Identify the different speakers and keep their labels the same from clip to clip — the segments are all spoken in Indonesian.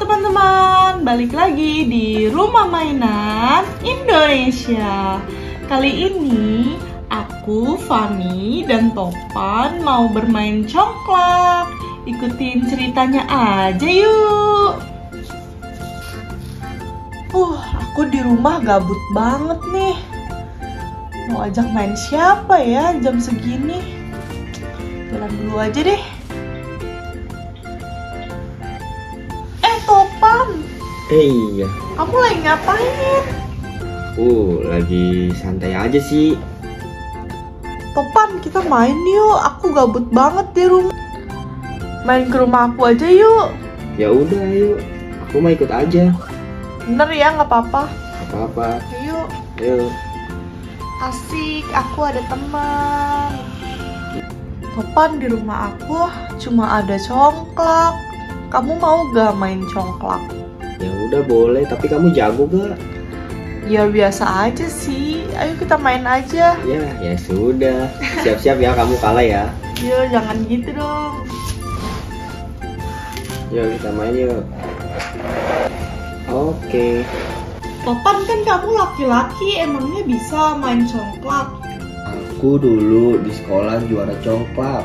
Speaker 1: teman-teman, balik lagi di Rumah Mainan Indonesia. Kali ini aku, Fani, dan Topan mau bermain congklak. Ikutin ceritanya aja yuk. Aku di rumah gabut banget nih. Mau ajak main siapa ya jam segini? Jalan dulu aja deh. Topan.
Speaker 2: Iya.
Speaker 1: Kamu lagi ngapain?
Speaker 2: Lagi santai aja sih.
Speaker 1: Topan, kita main yuk. Aku gabut banget di rumah. Main ke rumah aku aja yuk.
Speaker 2: Ya udah, ayo. Aku mau ikut aja.
Speaker 1: Bener ya, nggak apa-apa.
Speaker 2: Nggak apa-apa.
Speaker 1: Yuk.
Speaker 2: Ayo.
Speaker 1: Asik, aku ada teman. Topan, di rumah aku cuma ada congklak. Kamu mau gak main congklak?
Speaker 2: Ya udah boleh, tapi kamu jago gak?
Speaker 1: Ya biasa aja sih. Ayo kita main aja.
Speaker 2: Ya sudah. Siap-siap ya, kamu kalah ya.
Speaker 1: Yo, jangan gitu dong.
Speaker 2: Yuk kita main yuk. Oke.
Speaker 1: Topan, kan kamu laki-laki, emangnya bisa main congklak?
Speaker 2: Aku dulu di sekolah juara congklak.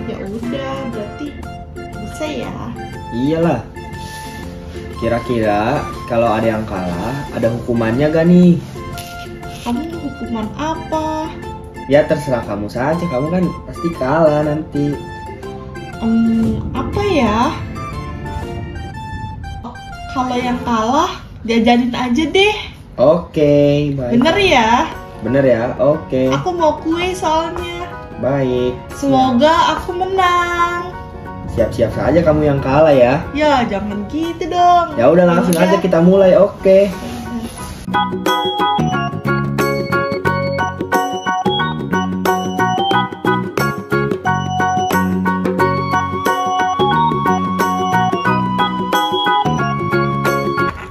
Speaker 1: Ya udah, berarti bisa ya.
Speaker 2: Iyalah. Kira-kira kalau ada yang kalah, ada hukumannya gak nih?
Speaker 1: Kamu hukuman apa?
Speaker 2: Ya terserah kamu saja, kamu kan pasti kalah nanti.
Speaker 1: Apa ya? Kalau yang kalah, jajanin aja deh.
Speaker 2: Oke, baik.
Speaker 1: Bener ya?
Speaker 2: Bener ya, oke.
Speaker 1: Aku mau kue soalnya.
Speaker 2: Baik.
Speaker 1: Semoga aku menang.
Speaker 2: Siap-siap saja kamu yang kalah ya.
Speaker 1: Ya, jangan gitu dong.
Speaker 2: Ya udah langsung aja kita mulai, oke.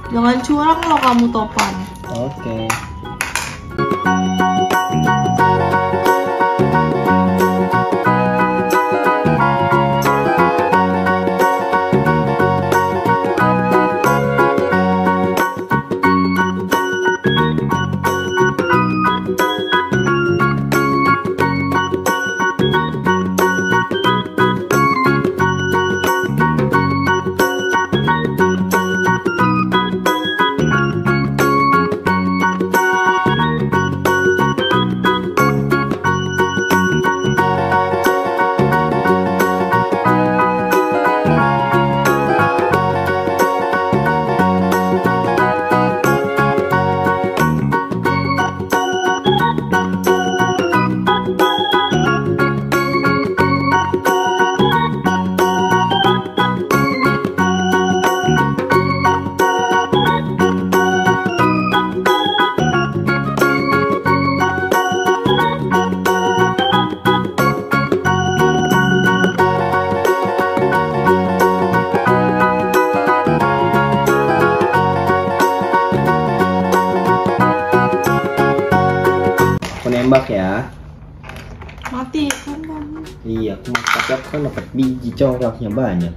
Speaker 1: Jangan curang loh kamu, Topan.
Speaker 2: Oke. Nembak ya.
Speaker 1: Mati kan kamu.
Speaker 2: Iya, aku kan dapat biji congklaknya banyak.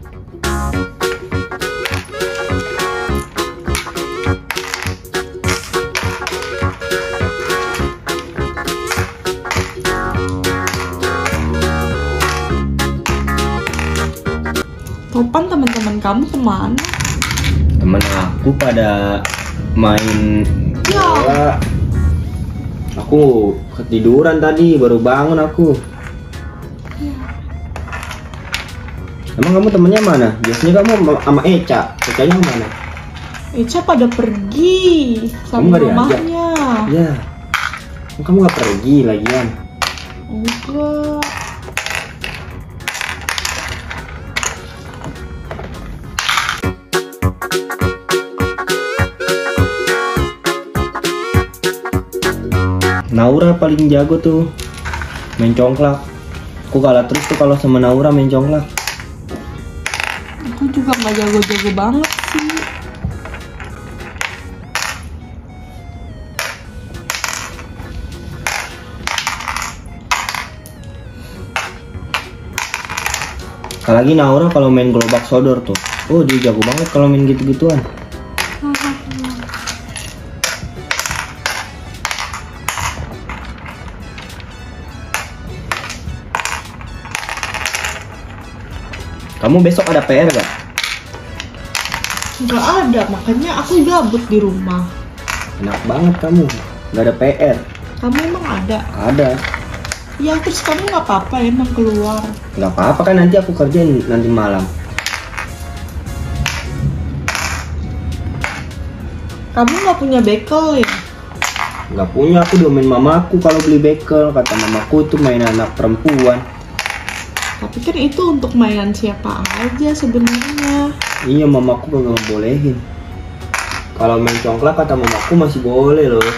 Speaker 1: Topan, teman-teman kamu kemana?
Speaker 2: Temen aku pada main bola. Aku ketiduran tadi, baru bangun aku. Emang kamu temennya mana? Biasanya kamu sama Eca. Ecanya kemana?
Speaker 1: Eca pada pergi
Speaker 2: Kamu
Speaker 1: sama
Speaker 2: gak diajak?
Speaker 1: mamahnya.
Speaker 2: Ya, kamu gak pergi lagian.
Speaker 1: Enggak.
Speaker 2: Naura paling jago tuh main congklak. Aku kalah terus tuh kalau sama Naura main congklak.
Speaker 1: Aku juga nggak jago-jago banget sih.
Speaker 2: Apalagi Naura kalau main gerobak sodor tuh. Oh, dia jago banget kalau main gitu-gituan. Kamu besok ada PR gak?
Speaker 1: Nggak ada, makanya aku gabut di rumah.
Speaker 2: Enak banget kamu, gak ada PR.
Speaker 1: Kamu emang ada?
Speaker 2: Ada.
Speaker 1: Ya terus kamu nggak apa-apa emang keluar.
Speaker 2: Gak apa-apa kan, nanti aku kerjain nanti malam.
Speaker 1: Kamu nggak punya bekel ya?
Speaker 2: Gak punya, aku domain mamaku kalau beli bekel. Kata mamaku itu mainan anak perempuan.
Speaker 1: Tapi kan itu untuk mainan siapa aja sebenarnya.
Speaker 2: Iya, mamaku gak ngebolehin. Kalau main congklak kata mamaku masih boleh loh.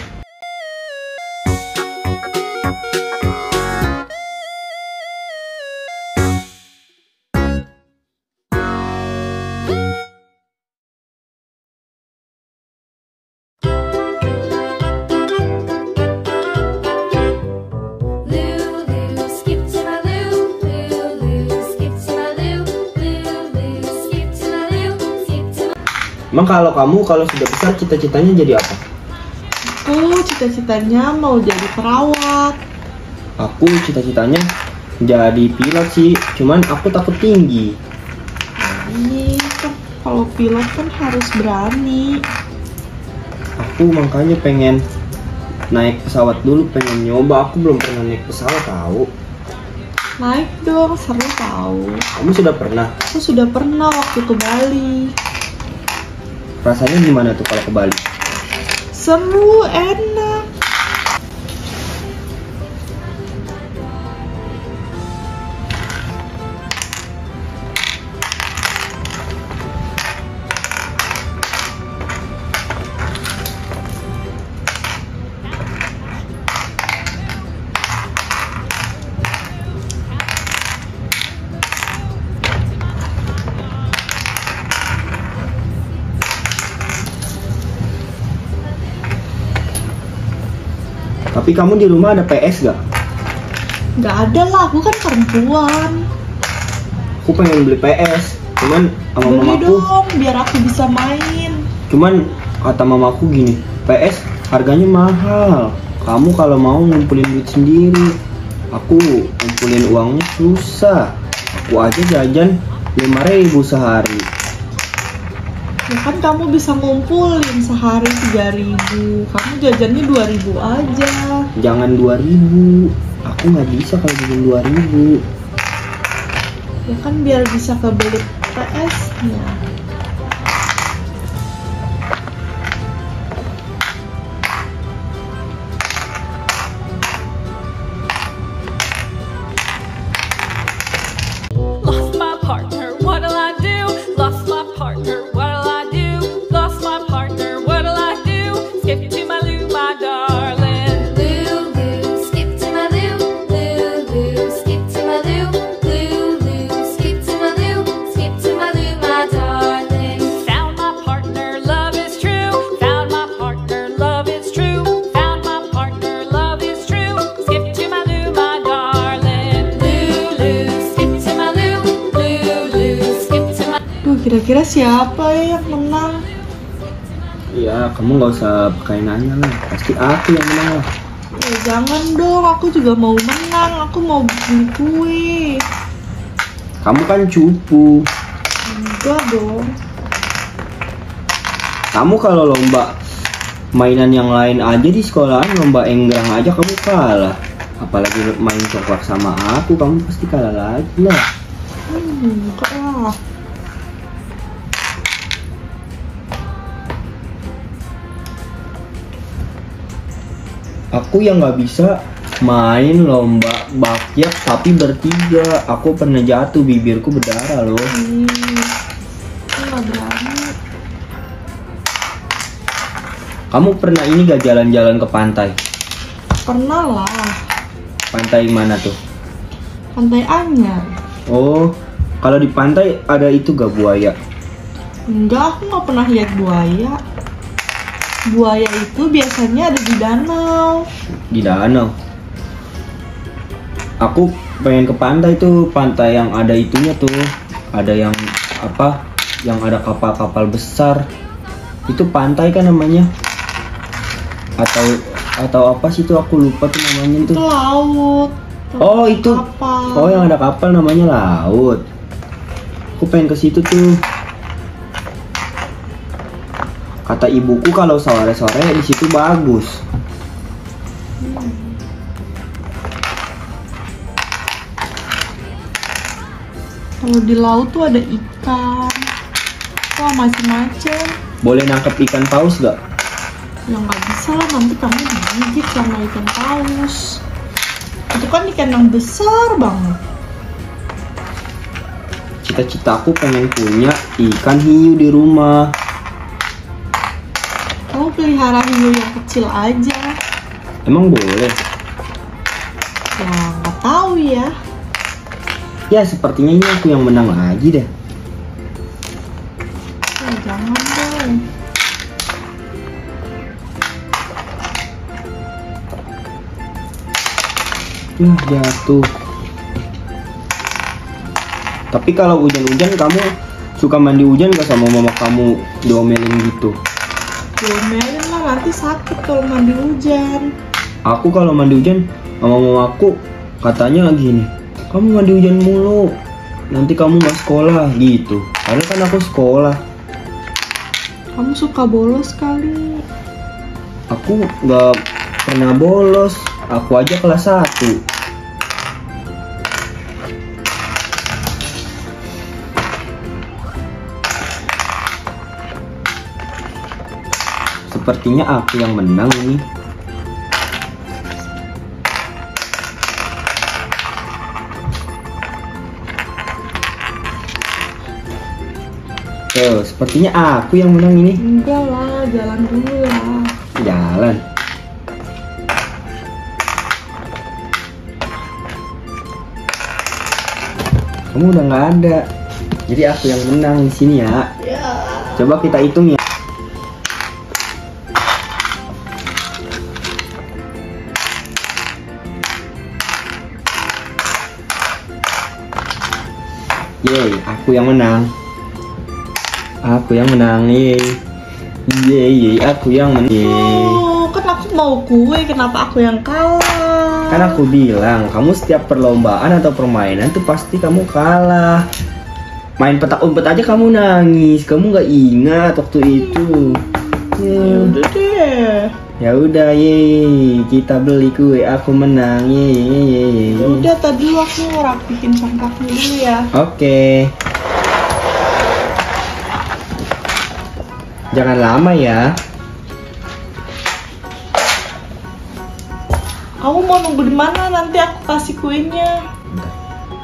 Speaker 2: Emang kalau sudah besar cita-citanya jadi apa?
Speaker 1: Aku cita-citanya mau jadi perawat.
Speaker 2: Aku cita-citanya jadi pilot sih, cuman aku takut tinggi.
Speaker 1: Ini kan kalau pilot kan harus berani.
Speaker 2: Aku makanya pengen naik pesawat dulu, pengen nyoba. Aku belum pernah naik pesawat tahu.
Speaker 1: Naik dong, seru tahu.
Speaker 2: Kamu sudah pernah?
Speaker 1: Aku sudah pernah waktu ke Bali.
Speaker 2: Rasanya gimana tuh kalau ke Bali?
Speaker 1: Seru, enak.
Speaker 2: Tapi kamu di rumah ada PS gak?
Speaker 1: Nggak ada lah, aku kan perempuan.
Speaker 2: Aku pengen beli PS, cuman sama
Speaker 1: Beli
Speaker 2: mamaku.
Speaker 1: dong, biar aku bisa main.
Speaker 2: Cuman kata mamaku gini, PS harganya mahal. Kamu kalau mau ngumpulin duit sendiri. Aku ngumpulin uangnya susah. Aku aja jajan 5.000 sehari.
Speaker 1: Ya kan kamu bisa ngumpulin sehari 3.000. Kamu jajannya 2.000 aja.
Speaker 2: Jangan 2.000. Aku nggak bisa kalau jajan 2.000.
Speaker 1: Ya kan biar bisa kebeli PS-nya.
Speaker 3: Lost my partner, what'll I do? Lost my partner, what'll I do? Lost my partner, what'll I do? Skip to my loo, my darling.
Speaker 4: Loo, loo, skip to my loo. Loo, loo, skip to my loo. Loo, loo, skip to my loo. Skip to my loo, my darling.
Speaker 3: Found my partner, love is true. Found my partner, love is true. Found my partner, love is true. Skip to my loo, my darling.
Speaker 4: Loo, loo, skip to my loo. Loo, loo, skip to my.
Speaker 1: Duh, kira-kira siapa ya yang menang?
Speaker 2: Iya, kamu nggak usah pakai nanya lah. Pasti aku yang menang lah.
Speaker 1: Ya jangan dong, aku juga mau menang. Aku mau beli kue.
Speaker 2: Kamu kan cupu.
Speaker 1: Enggak dong.
Speaker 2: Kamu kalau lomba mainan yang lain aja di sekolahan, lomba enggrang aja kamu kalah. Apalagi main coklat sama aku, kamu pasti kalah lagi lah.
Speaker 1: Enggak lah.
Speaker 2: Aku yang nggak bisa main lomba bakyak tapi bertiga. Aku pernah jatuh, bibirku berdarah loh.
Speaker 1: Aku nggak berani.
Speaker 2: Kamu pernah ini gak jalan-jalan ke pantai?
Speaker 1: Pernah lah.
Speaker 2: Pantai mana tuh?
Speaker 1: Pantai Anyar.
Speaker 2: Oh, kalau di pantai ada itu gak buaya?
Speaker 1: Enggak, aku nggak pernah lihat buaya. Buaya itu biasanya ada di danau.
Speaker 2: Di danau. Aku pengen ke pantai tuh, pantai yang ada itunya tuh. Ada yang apa? yang ada kapal-kapal besar. Itu pantai kan namanya? Atau apa sih itu, aku lupa tuh namanya
Speaker 1: Itu
Speaker 2: tuh.
Speaker 1: laut.
Speaker 2: Oh itu.
Speaker 1: Kapal.
Speaker 2: Oh yang ada kapal namanya laut. Aku pengen ke situ tuh. Kata ibuku kalau sore-sore di situ bagus.
Speaker 1: Kalau di laut tuh ada ikan. Wah, macem-macem.
Speaker 2: Boleh nangkep ikan paus gak?
Speaker 1: Ya nggak bisa lah, nanti kamu digigit sama ikan paus. Itu kan ikan yang besar banget.
Speaker 2: Cita-citaku pengen punya ikan hiu di rumah.
Speaker 1: Kamu pelihara hiu yang kecil aja.
Speaker 2: Emang boleh?
Speaker 1: Ya nggak tahu ya.
Speaker 2: Ya sepertinya ini aku yang menang lagi deh.
Speaker 1: Ya jangan dong.
Speaker 2: Nah jatuh. Tapi kalau hujan-hujan kamu suka mandi hujan gak sama mama kamu diomelin gitu?
Speaker 1: Diomelin lah, nanti sakit kalau mandi hujan.
Speaker 2: Aku kalau mandi hujan sama mamaku katanya gini, kamu mandi hujan mulu, nanti kamu gak sekolah gitu. Karena kan aku sekolah.
Speaker 1: Kamu suka bolos kali.
Speaker 2: Aku gak pernah bolos, aku aja kelas 1. Sepertinya aku yang menang nih. Sepertinya aku yang menang ini.
Speaker 1: Enggak lah, jalan dulu lah.
Speaker 2: Jalan. Kamu udah nggak ada. Jadi aku yang menang di sini ya.
Speaker 1: Ya.
Speaker 2: Coba kita hitung ya. Yeay, aku yang menang. Aku yang menang, yeay. Yeay, aku yang menang. Yeay.
Speaker 1: Oh, kan aku mau kue, kenapa aku yang kalah?
Speaker 2: Kan aku bilang, kamu setiap perlombaan atau permainan tuh pasti kamu kalah. Main petak umpet aja kamu nangis, kamu nggak ingat waktu itu.
Speaker 1: Ya udah deh.
Speaker 2: Ya udah, yeay, kita beli kue, aku menang, yeay.
Speaker 1: Ya udah, tadi aku rapihin congkaknya dulu ya.
Speaker 2: Oke. Jangan lama ya.
Speaker 1: Kamu mau nunggu di mana? Nanti aku kasih kuenya.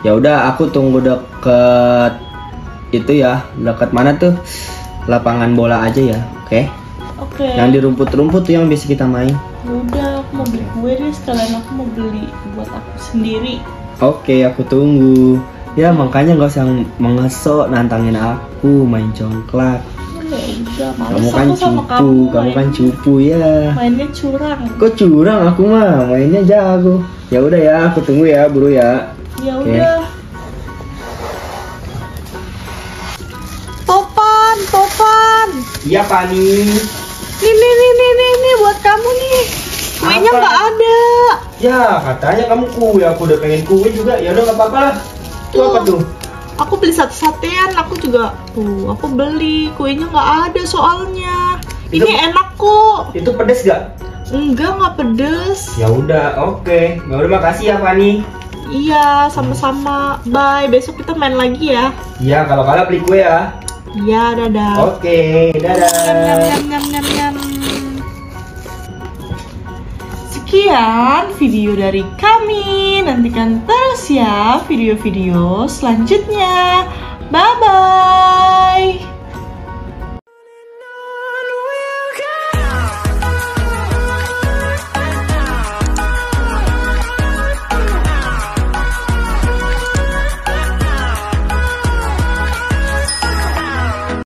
Speaker 2: Ya udah, aku tunggu deket itu ya, deket mana tuh? Lapangan bola aja ya, oke?
Speaker 1: Oke.
Speaker 2: Yang di rumput-rumput tuh yang biasa kita main.
Speaker 1: Ya udah, aku mau beli kue deh, sekalian aku mau beli buat aku sendiri.
Speaker 2: Oke, aku tunggu. Ya makanya nggak usah mengesok nantangin aku main congklak.
Speaker 1: Ya udah, males
Speaker 2: Kamu kan
Speaker 1: aku sama
Speaker 2: cupu, kamu kan cupu ya.
Speaker 1: Mainnya curang.
Speaker 2: Kok curang, aku mah mainnya jago. Ya udah ya, aku tunggu ya, buru ya.
Speaker 1: Ya
Speaker 2: Oke.
Speaker 1: udah. Topan, Topan.
Speaker 2: Iya, Pani.
Speaker 1: Nih buat kamu nih. Kuenya
Speaker 2: Apa?
Speaker 1: nggak ada.
Speaker 2: Ya, katanya kamu kue, aku udah pengen kue juga. Ya udah nggak apa-apa lah. Itu apa tuh?
Speaker 1: Aku beli sate-satean, aku juga tuh, aku beli kuenya nggak ada soalnya. Ini
Speaker 2: Itu-
Speaker 1: enak kok.
Speaker 2: Itu pedes gak?
Speaker 1: Enggak, nggak pedes.
Speaker 2: Ya udah, oke. Ya udah, makasih ya, Pani.
Speaker 1: Iya, sama-sama. Bye, besok kita main lagi ya.
Speaker 2: Iya, kalau kalah beli kue ya.
Speaker 1: Iya, dadah.
Speaker 2: Oke, dadah.
Speaker 1: Nyam. Sekian video dari kami. Nantikan terus ya video-video selanjutnya. Bye-bye.